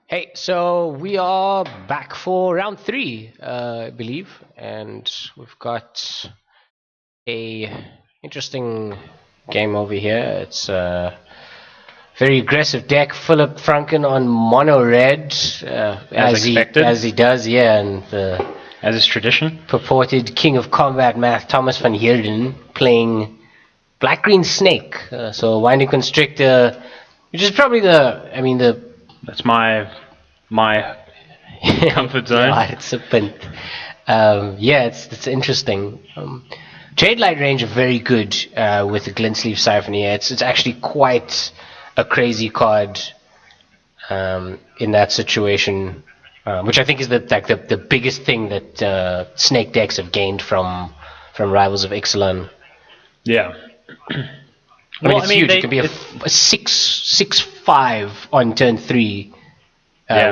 Hey, so we are back for round three, I believe, and we've got a interesting game over here. It's a very aggressive deck. Philip Franken on mono red, As expected. as he does, yeah, and the As is tradition. purported king of combat math, Thomas van Heerden, playing black green snake. So winding constrictor, which is probably the That's my comfort zone. Yeah, it's a pin. Yeah, it's interesting. Jade Light range are very good with the Glint Sleeve Siphon here. It's actually quite a crazy card in that situation, which I think is the biggest thing that Snake decks have gained from Rivals of Ixalan. Yeah. I mean, it's huge. It can be a 6/5 on turn 3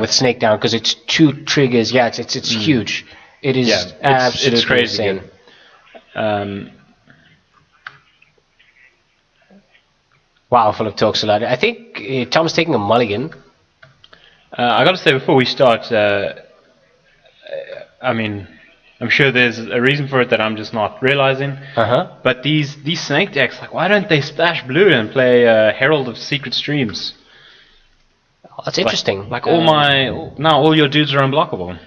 with Snake down because it's 2 triggers. Yeah, it's huge. It is absolutely it's crazy insane. Wow, Philip talks a lot. I think Tom's taking a mulligan. I got to say before we start, I mean, I'm sure there's a reason for it that I'm just not realizing. But these Snake decks, like, why don't they splash blue and play Herald of Secret Streams? Oh, that's interesting. Like all your dudes are unblockable.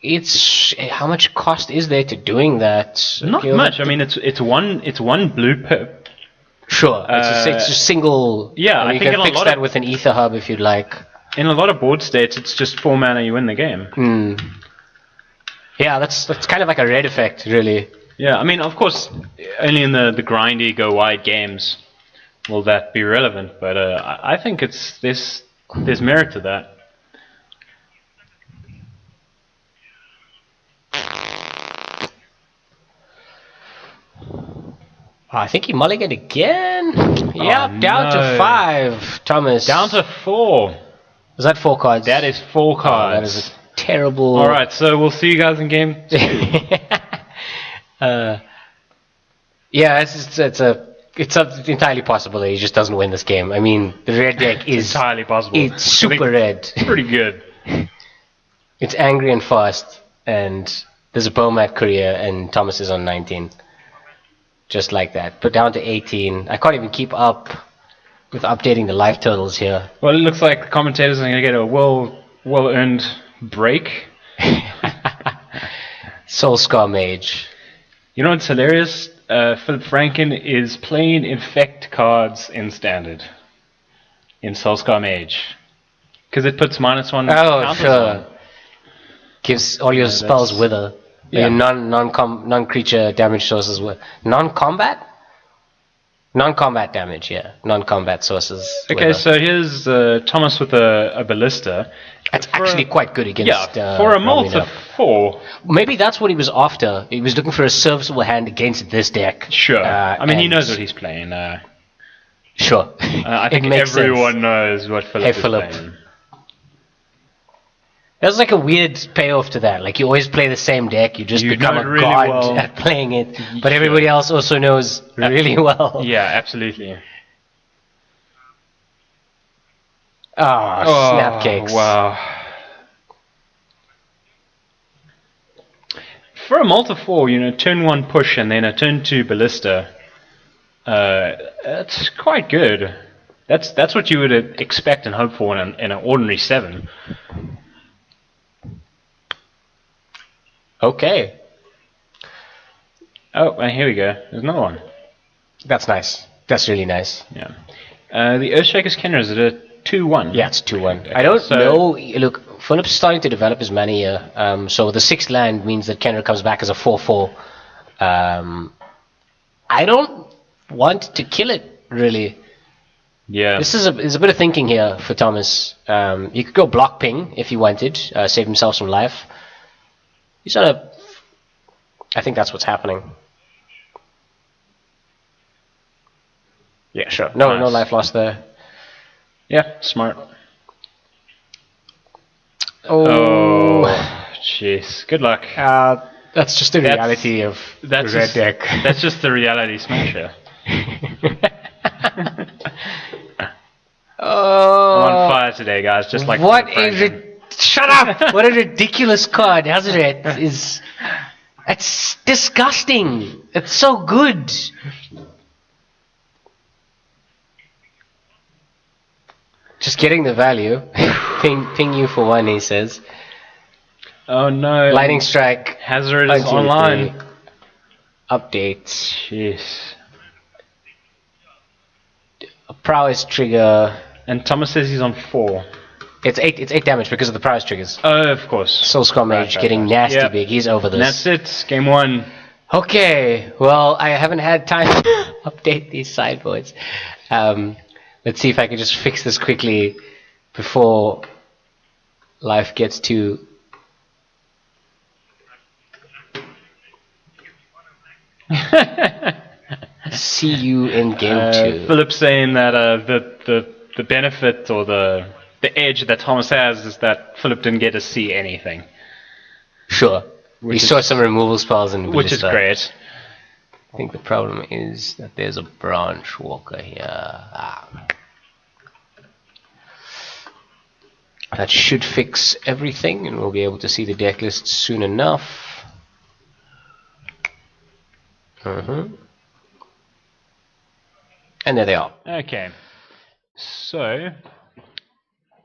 It's how much cost is there to doing that? Not much. I mean, it's one blue pip. Sure, it's a single. Yeah, I I mean, think you can fix that with an Ether Hub if you'd like. In a lot of board states, it's just 4 mana, you win the game. Yeah, that's kind of like a red effect, really. Yeah, I mean, of course, only in the grindy, go wide games will that be relevant. But I think there's merit to that. I think he mulliganed again. Yep, down to 5, Thomas. Down to 4. Was that 4 cards? That is 4 cards. That is a terrible. All right, so we'll see you guys in game 2. Yeah, it's entirely possible that he just doesn't win this game. I mean, the red deck is entirely possible. It's super red. Pretty good. It's angry and fast, and there's a Bomat career, and Thomas is on 19. Just like that. But down to 18. I can't even keep up with updating the life totals here. Well, it looks like the commentators are going to get a well-earned break. Soul Scar Mage. You know what's hilarious? Philip Franken is playing Infect cards in Standard. In Soulscar Mage. Because it puts -1 counters sure. on. Gives all your spells wither. Yeah. Your non-creature damage sources with non-combat? Non-combat damage, yeah. Non-combat sources. Okay, wither. so here's Thomas with a Ballista. That's actually quite good against. For a multi 4. Maybe that's what he was after. He was looking for a serviceable hand against this deck. Sure. I mean, he knows what he's playing. Sure. I think everyone knows what Philip is playing. There's like a weird payoff to that. Like, you always play the same deck, you just become a really god well. at playing it, but everybody else also knows really well. Yeah, absolutely. Oh, snapcakes. Wow. For a multi 4, turn 1 push and then a turn 2 ballista. That's quite good. That's what you would expect and hope for in an ordinary 7. Okay. Oh, and here we go. There's another one. That's nice. That's really nice. Yeah. The Earthshaker's Kenner, is it a 2/1? Yeah, it's 2/1. Okay, I don't know. Look, Philip's starting to develop his mana here. So the 6th land means that Kenner comes back as a 4/4. I don't want to kill it, really. Yeah. This is a bit of thinking here for Thomas. You could go block ping if he wanted, save himself some life. He's on a. I think that's what's happening. Yeah, sure. No life lost there. Yeah, smart. Oh, jeez. Good luck. that's just the reality of the red deck. That's just the reality smasher. Oh, I'm on fire today, guys. Just like what Franken. Shut up! What a ridiculous card, hasn't it? It's disgusting. It's so good. Just getting the value. ping you for one, he says. Oh no! Lightning strike. Hazard is online. Updates. Jeez. A prowess trigger. And Thomas says he's on 4. It's 8 damage because of the prowess triggers. Oh, of course. Soul Scum Mage getting nasty big. He's over this. And that's it. Game 1. Okay. Well, I haven't had time to update these sideboards. Let's see if I can just fix this quickly before life gets too... See you in game 2. Philip's saying that the benefit or the edge that Thomas has is that Philip didn't get to see anything. Sure. We saw some removal spells in which is great. I think the problem is that there's a branch walker here. That should fix everything, and we'll be able to see the deck list soon enough. And there they are. Okay. So,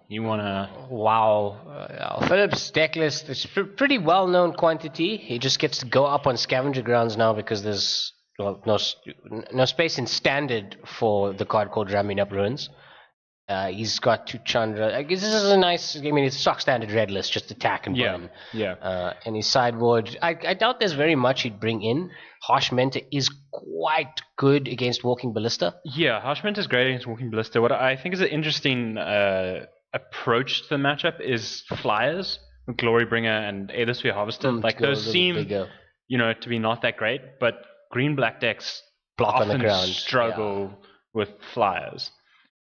you want to... Wow. Philip's deck list is pretty well-known quantity. He just gets to go up on scavenger grounds now because there's no space in standard for the card called Ramming Up Ruins. He's got 2 Chandra. I guess this is a nice... I mean, it's stock standard red list, just attack and burn. And his sideboard... I doubt there's very much he'd bring in. Harsh Mentor is quite good against Walking Ballista. Yeah, Harsh Mentor is great against Walking Ballista. What I think is an interesting approach to the matchup is Flyers, Glorybringer, and Aethersphere Harvester. Like, those seem, to be not that great, but green-black decks block on the ground. Struggle with Flyers.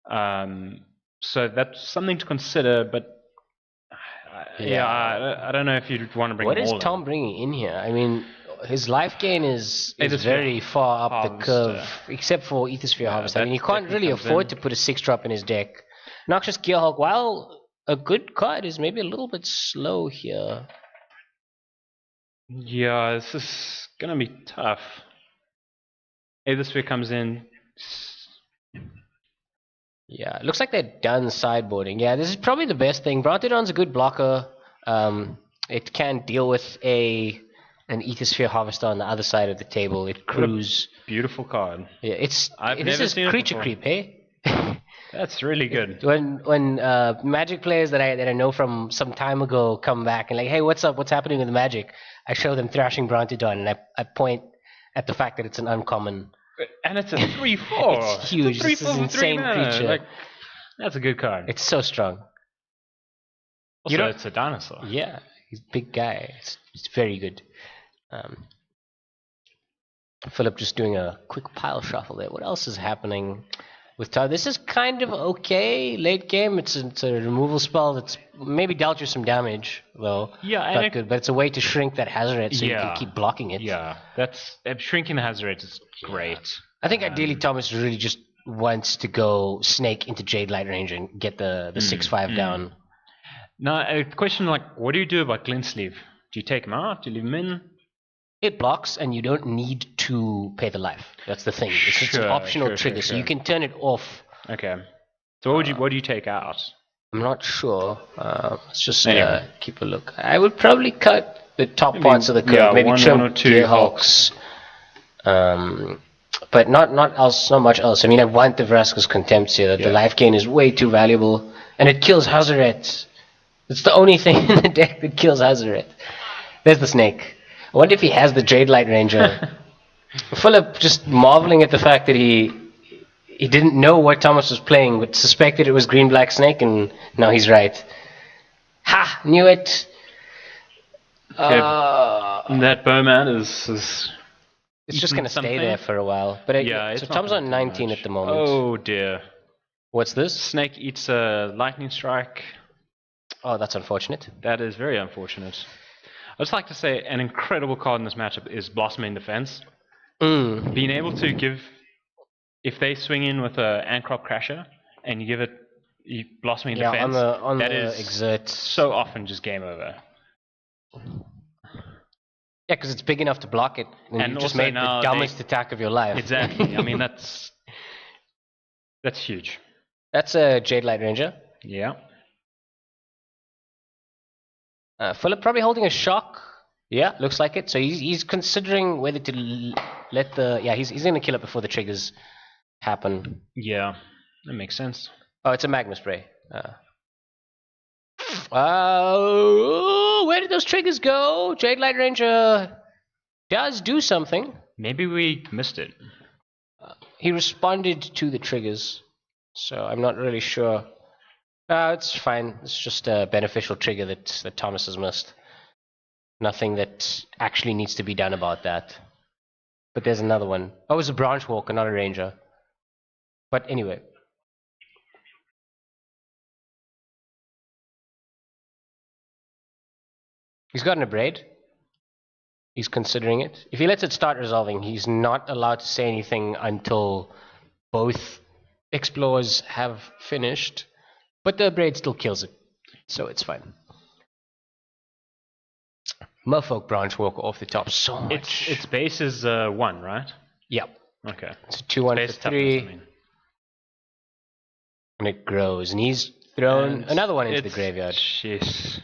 So that's something to consider, but I don't know if you'd want to bring What them is all Tom bringing in here? I mean, his life gain is very far up the curve, except for Aethersphere Harvester. I mean, you can't really afford to put a 6-drop in his deck. Noxious Gearhulk, while a good card, is maybe a little bit slow here. Yeah, this is going to be tough. Aethersphere comes in. Yeah, it looks like they're done sideboarding. Yeah, this is probably the best thing. Brontodon's a good blocker. It can deal with an Aethersphere Harvester on the other side of the table. It crews. Beautiful card. Yeah, this is creature creep, hey? That's really good. When Magic players that I know from some time ago come back and like, hey, what's up? What's happening with Magic? I show them Thrashing Brontodon, and I point at the fact that it's an uncommon. And it's a 3/4. It's huge. It's an insane creature. Like, that's a good card. It's so strong. Also, it's a dinosaur. Yeah, he's a big guy. It's very good. Philip just doing a quick pile shuffle there. What else is happening with Todd? This is kind of okay. Late game, it's a removal spell that's maybe dealt you some damage, though. Yeah, not good. But it's a way to shrink that Hazoret so you can keep blocking it. Yeah, that's shrinking the Hazoret is great. I think ideally Thomas really just wants to go Snake into Jade Light range and get the 6/5 down. Now, a question like, what do you do about Glintsleeve? Do you take him out? Do you leave him in? It blocks, and you don't need to pay the life. That's the thing. It's an optional trigger, so you can turn it off. Okay. So what do you take out? I'm not sure. Let's just keep a look. I would probably cut the top parts of the curve. Maybe trim 1 or 2 Hulks. But not much else. I mean, I want the Vraska's Contempt here. The life gain is way too valuable, and it kills Hazoret. It's the only thing in the deck that kills Hazoret. There's the Snake. I wonder if he has the Jade Light Ranger. Philip just marveling at the fact that he didn't know what Thomas was playing, but suspected it was Green-Black Snake, and now he's right. Ha! Knew it! That Bowman is it's just going to stay there for a while. But so Tom's on 19 at the moment. Oh dear. What's this? Snake eats a lightning strike. Oh, that's unfortunate. That is very unfortunate. I'd just like to say an incredible card in this matchup is Blossoming Defense. Being able to give, if they swing in with an Ancrop Crasher, and you give it, You blossoming Yeah, defense. on that the is exert. so often just game over. Yeah, because it's big enough to block it, and you just made the dumbest attack of your life. Exactly. I mean, that's huge. That's a Jade Light Ranger. Yeah. Philip probably holding a shock. Yeah, looks like it. So he's considering whether to let the... Yeah, he's going to kill it before the triggers happen. Yeah, that makes sense. Oh, it's a magma spray. Where did those triggers go? Jade Light Ranger does do something. Maybe we missed it. He responded to the triggers, so I'm not really sure. It's fine. It's just a beneficial trigger that Thomas has missed. Nothing that actually needs to be done about that. But there's another one. Oh, it's a branch walker, not a ranger. But anyway. He's gotten a braid. He's considering it. If he lets it start resolving, he's not allowed to say anything until both explorers have finished. But the braid still kills it, so it's fine. Merfolk branch walker off the top, so much. Its base is 1, right? Yep. Okay. It's a 2-1 for 3. Toughness, And it grows, and he's thrown another one into the graveyard. Jeez.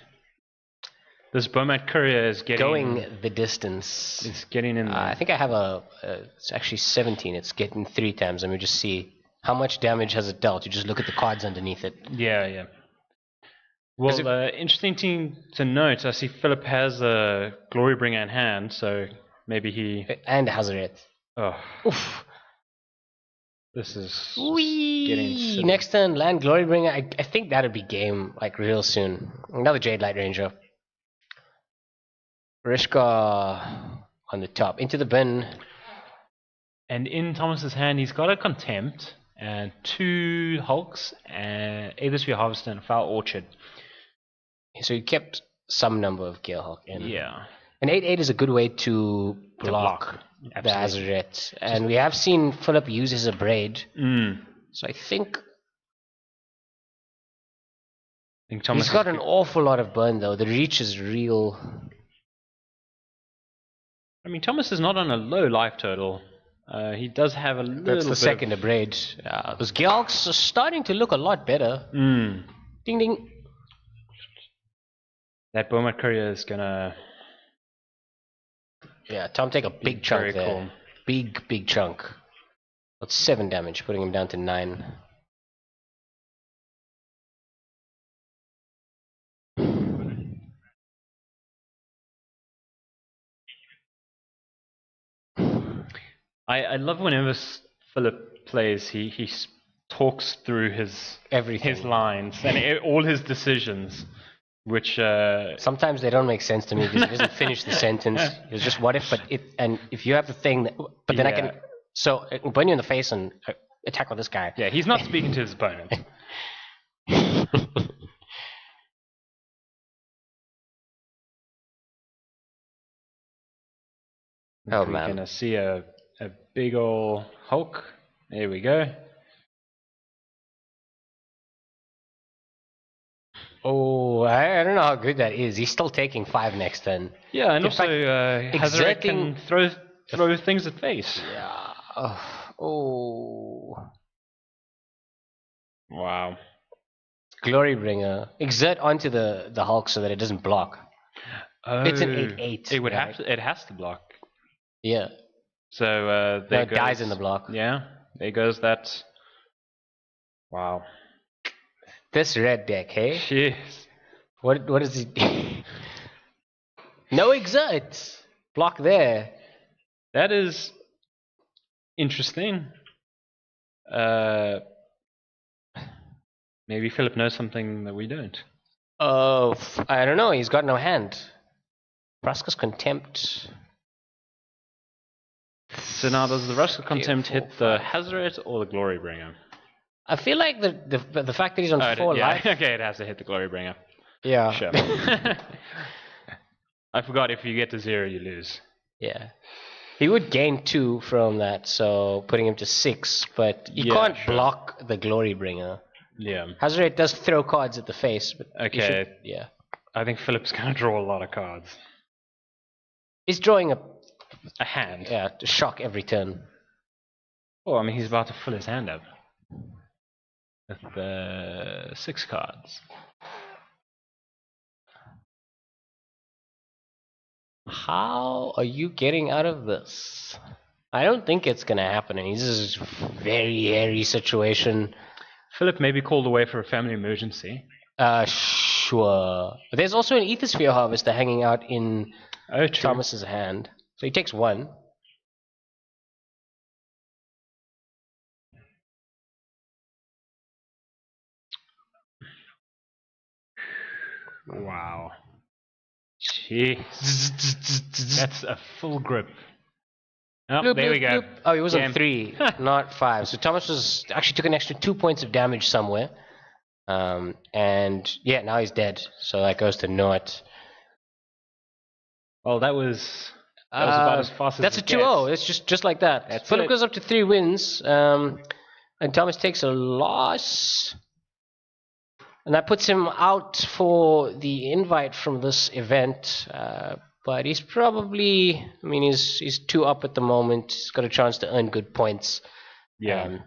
This Bomat Courier is going the distance. It's getting in there. I think I have it's actually 17. It's getting 3 times. Let me just see. How much damage has it dealt? You just look at the cards underneath it. Yeah. Well, interesting thing to note, I see Philip has a Glorybringer in hand, so maybe he... And Hazard. Oh. Oof. This is getting silly. Next turn, land Glorybringer. I think that'll be game, like, real soon. Another Jade Light Ranger. Rishka on the top. Into the bin. And in Thomas's hand, he's got a Contempt and 2 Hulks and Aethersphere Harvester and Foul Orchard. So you kept some number of Gale Hulk in. Yeah. And 8/8 is a good way to block the Azaret. And we have seen Philip use his Abrade. So I think Thomas he's got an awful lot of burn, though. The reach is real. I mean, Thomas is not on a low life total. He does have a little bit. That's the second Abrade. Those Gale Hulks are starting to look a lot better. Ding ding. That Bomat Courier is gonna... Yeah, Tom take a big chunk there. Cool. Big chunk. That's 7 damage, putting him down to 9. I love whenever Philip plays, he talks through his lines and all his decisions. Which sometimes they don't make sense to me because he doesn't finish the sentence. It's just what if, and if you have the thing that, but then I can, so I can burn you in the face and attack with this guy. Yeah, he's not speaking to his opponent. Oh We're man, gonna see a big ol' Hulk. There we go. Oh, I don't know how good that is. He's still taking 5 next turn. Yeah, and also Hazard can throw things at face. Yeah. Oh. Wow. Glorybringer. Exert onto the Hulk so that it doesn't block. Oh, it's an 8/8. It would have to. It has to block. Yeah. So there it dies in the block. Yeah. There goes that. Wow. This red deck, hey? Jeez. What is he? No exert. Block there. That is interesting. Maybe Philip knows something that we don't. Oh, I don't know. He's got no hand. Vraska's Contempt. So now does the Vraska Contempt hit the Hazard or the Glorybringer? I feel like the fact that he's on 4 life. Okay, it has to hit the Glorybringer. Yeah. Sure. I forgot if you get to 0, you lose. Yeah. He would gain 2 from that, so putting him to 6, but you can't block the Glorybringer. Yeah. Hazard does throw cards at the face, but okay. Yeah. I think Philip's going to draw a lot of cards. He's drawing a hand. Yeah, to shock every turn. Oh, I mean, he's about to fill his hand up with 6 cards. How are you getting out of this? I don't think it's going to happen. This is a very hairy situation. Philip may be called away for a family emergency. Sure. But there's also an Ethersphere Harvester hanging out in Thomas's hand. So he takes 1. Wow. Jeez. That's a full grip. Oh, bloop, there bloop, we go. Bloop. Oh, he was on 3, not 5. So Thomas actually took an extra 2 points of damage somewhere. And yeah, now he's dead. So that goes to naught. Well, that was about as fast as that's it a 2-0. It's just like that. Philip goes up to 3 wins. And Thomas takes a loss. And that puts him out for the invite from this event. But he's probably, I mean, he's 2 up at the moment. He's got a chance to earn good points. Yeah.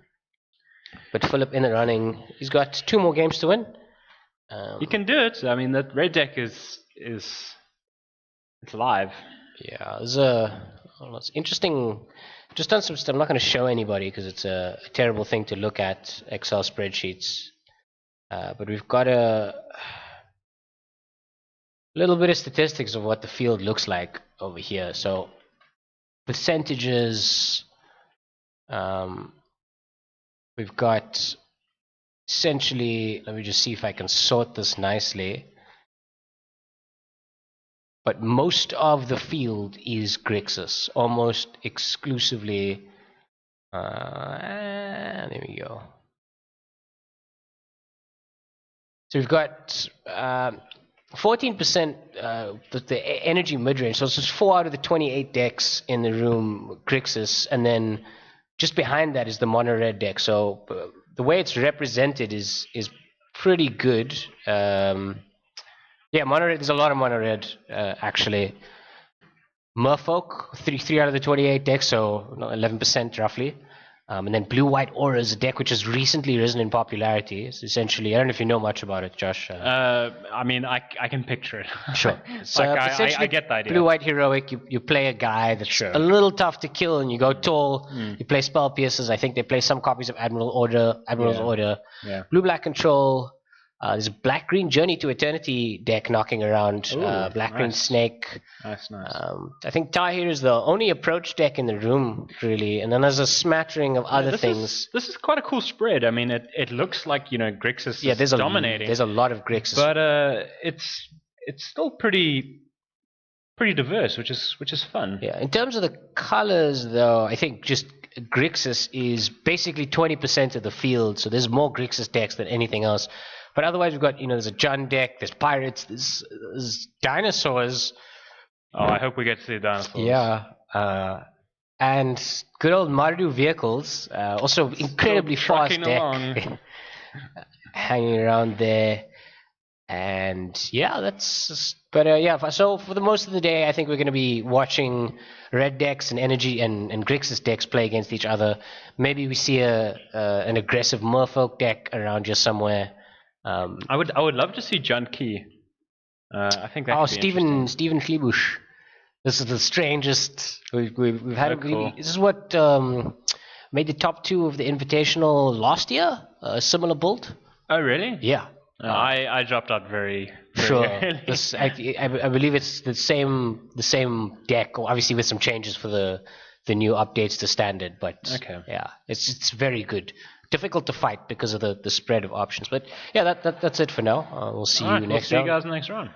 But Philip in the running. He's got 2 more games to win. He can do it. I mean, that red deck is it's live. Yeah, it's interesting. Just done some stuff. I'm not going to show anybody because it's a terrible thing to look at, Excel spreadsheets. But we've got a little bit of statistics of what the field looks like over here. So percentages, we've got essentially, let me just see if I can sort this nicely. But most of the field is Grixis, almost exclusively. There we go. So we've got 14% the energy mid-range. So it's just 4 out of the 28 decks in the room, Grixis, and then just behind that is the mono-red deck. So the way it's represented is pretty good. Yeah, mono-red. There's a lot of mono-red actually. Merfolk, 3 out of the 28 decks, so 11% roughly. And then Blue-White Aura is a deck which has recently risen in popularity. It's essentially, I don't know if you know much about it, Josh. I mean, I can picture it. Sure. So like I get the idea. Blue-White Heroic, you play a guy that's a little tough to kill, and you go tall. You play Spell Piercers. I think they play some copies of Admiral's Order. Yeah. Blue-Black Control. There's a Black-Green Journey to Eternity deck knocking around. Black-Green Snake. Nice. I think Tahir is the only approach deck in the room, really. And then there's a smattering of other things. This is quite a cool spread. I mean, it looks like, Grixis is dominating. There's a lot of Grixis. But it's still pretty diverse, which is fun. Yeah. In terms of the colors, though, I think just Grixis is basically 20% of the field. So there's more Grixis decks than anything else. But otherwise, we've got, there's a Jund deck, there's pirates, there's dinosaurs. Oh, I hope we get to see dinosaurs. Yeah. And good old Mardu vehicles, also incredibly fast deck. Hanging around there. And yeah, so for the most of the day, I think we're going to be watching red decks and energy and Grixis decks play against each other. Maybe we see an aggressive Merfolk deck around here somewhere. I would love to see Jund Key. I think that. Stephen Flebush. This is the strangest we've had. Cool. This is what made the top 2 of the Invitational last year. A similar build. Oh really? Yeah. I dropped out very sure. early. I believe it's the same deck, obviously with some changes for the new updates to standard. But okay. Yeah, it's very good. Difficult to fight because of the spread of options. But yeah, that's it for now. We'll see you next round. See you guys next round.